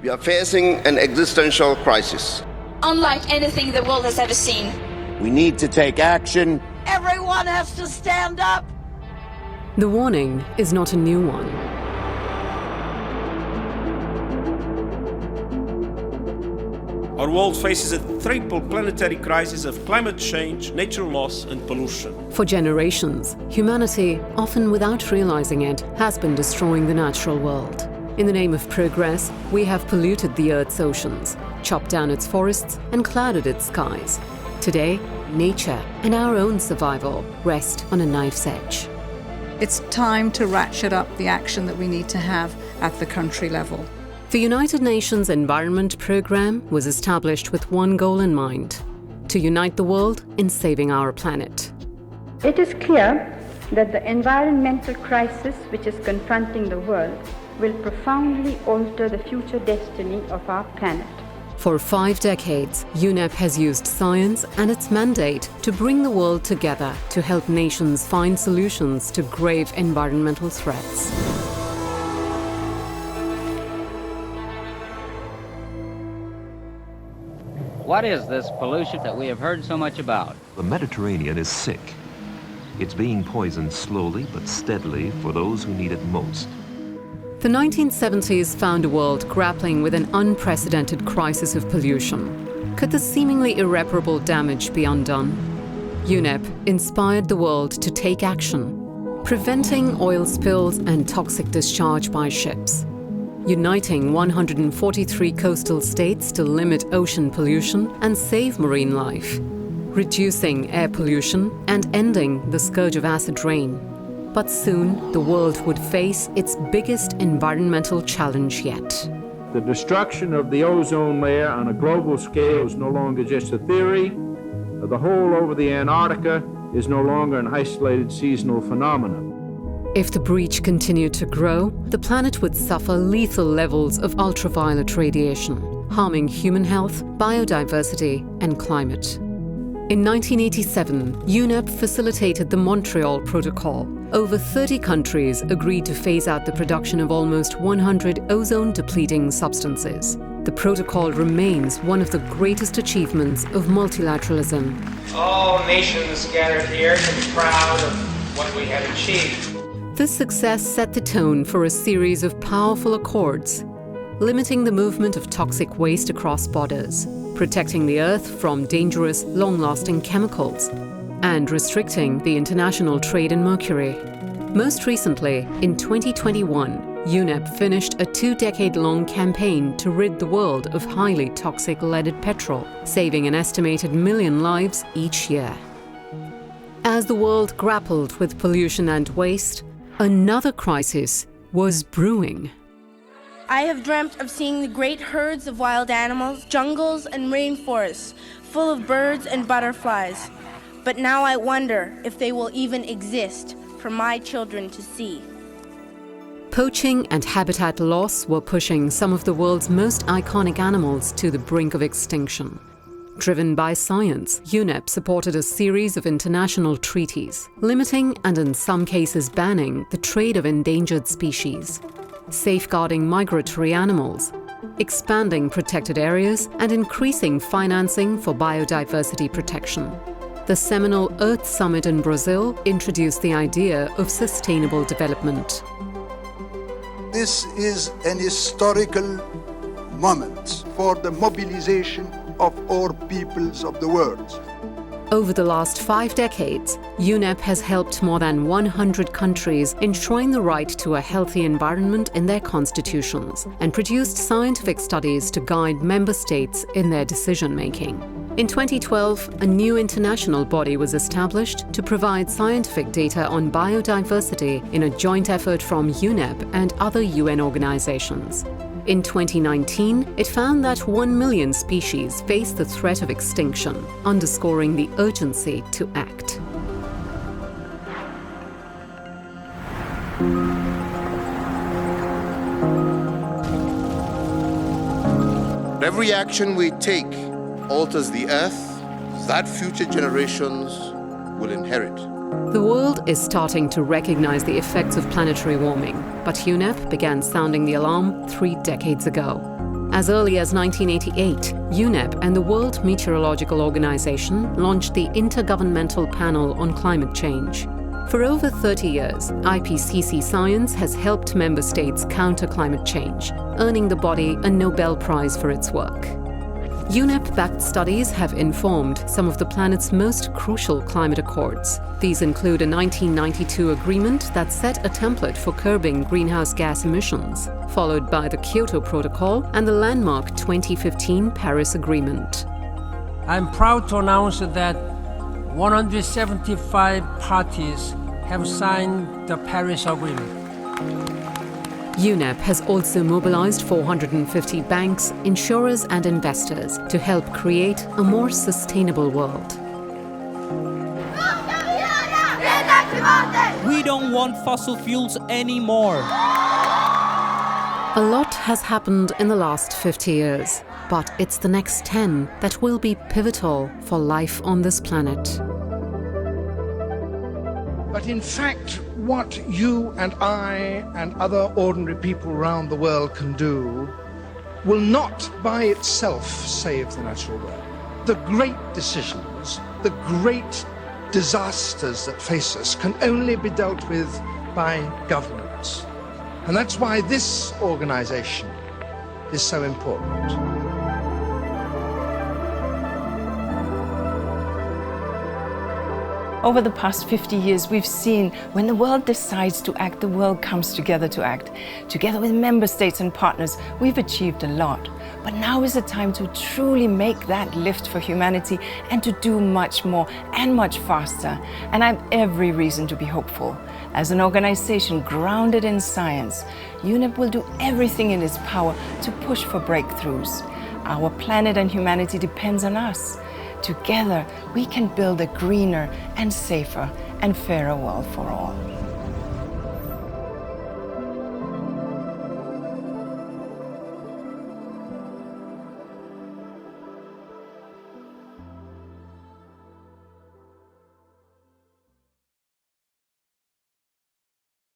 We are facing an existential crisis. Unlike anything the world has ever seen. We need to take action. Everyone has to stand up. The warning is not a new one. Our world faces a triple planetary crisis of climate change, natural loss and pollution. For generations, humanity, often without realizing it, has been destroying the natural world. In the name of progress, we have polluted the Earth's oceans, chopped down its forests and clouded its skies. Today, nature and our own survival rest on a knife's edge. It's time to ratchet up the action that we need to have at the country level. The United Nations Environment Programme was established with one goal in mind: to unite the world in saving our planet. It is clear that the environmental crisis which is confronting the world will profoundly alter the future destiny of our planet. For 5 decades, UNEP has used science and its mandate to bring the world together to help nations find solutions to grave environmental threats. What is this pollution that we have heard so much about? The Mediterranean is sick. It's being poisoned slowly but steadily for those who need it most. The 1970s found a world grappling with an unprecedented crisis of pollution. Could the seemingly irreparable damage be undone? UNEP inspired the world to take action, preventing oil spills and toxic discharge by ships, uniting 143 coastal states to limit ocean pollution and save marine life, reducing air pollution and ending the scourge of acid rain. But soon, the world would face its biggest environmental challenge yet. The destruction of the ozone layer on a global scale is no longer just a theory. The hole over the Antarctica is no longer an isolated seasonal phenomenon. If the breach continued to grow, the planet would suffer lethal levels of ultraviolet radiation, harming human health, biodiversity, and climate. In 1987, UNEP facilitated the Montreal Protocol. Over 30 countries agreed to phase out the production of almost 100 ozone-depleting substances. The protocol remains one of the greatest achievements of multilateralism. All nations gathered here to be proud of what we have achieved. This success set the tone for a series of powerful accords, limiting the movement of toxic waste across borders, protecting the Earth from dangerous, long-lasting chemicals, and restricting the international trade in mercury. Most recently, in 2021, UNEP finished a 2-decade-long campaign to rid the world of highly toxic leaded petrol, saving an estimated 1 million lives each year. As the world grappled with pollution and waste, another crisis was brewing. I have dreamt of seeing the great herds of wild animals, jungles and rainforests, full of birds and butterflies. But now I wonder if they will even exist for my children to see. Poaching and habitat loss were pushing some of the world's most iconic animals to the brink of extinction. Driven by science, UNEP supported a series of international treaties, limiting and in some cases banning the trade of endangered species, safeguarding migratory animals, expanding protected areas, and increasing financing for biodiversity protection. The seminal Earth Summit in Brazil introduced the idea of sustainable development. This is an historical moment for the mobilization of all peoples of the world. Over the last 5 decades, UNEP has helped more than 100 countries enshrine the right to a healthy environment in their constitutions and produced scientific studies to guide member states in their decision-making. In 2012, a new international body was established to provide scientific data on biodiversity in a joint effort from UNEP and other UN organizations. In 2019, it found that 1 million species face the threat of extinction, underscoring the urgency to act. Every action we take alters the earth that future generations will inherit. The world is starting to recognize the effects of planetary warming, but UNEP began sounding the alarm 3 decades ago. As early as 1988, UNEP and the World Meteorological Organization launched the Intergovernmental Panel on Climate Change. For over 30 years, IPCC science has helped member states counter climate change, earning the body a Nobel Prize for its work. UNEP-backed studies have informed some of the planet's most crucial climate accords. These include a 1992 agreement that set a template for curbing greenhouse gas emissions, followed by the Kyoto Protocol and the landmark 2015 Paris Agreement. I'm proud to announce that 175 parties have signed the Paris Agreement. UNEP has also mobilized 450 banks, insurers and investors to help create a more sustainable world. We don't want fossil fuels anymore. A lot has happened in the last 50 years, but it's the next 10 that will be pivotal for life on this planet. But in fact, what you and I and other ordinary people around the world can do will not by itself save the natural world. The great decisions, the great disasters that face us can only be dealt with by governments. And that's why this organization is so important. Over the past 50 years, we've seen when the world decides to act, the world comes together to act. Together with member states and partners, we've achieved a lot. But now is the time to truly make that lift for humanity and to do much more and much faster. And I have every reason to be hopeful. As an organization grounded in science, UNEP will do everything in its power to push for breakthroughs. Our planet and humanity depends on us. Together, we can build a greener and safer and fairer world for all.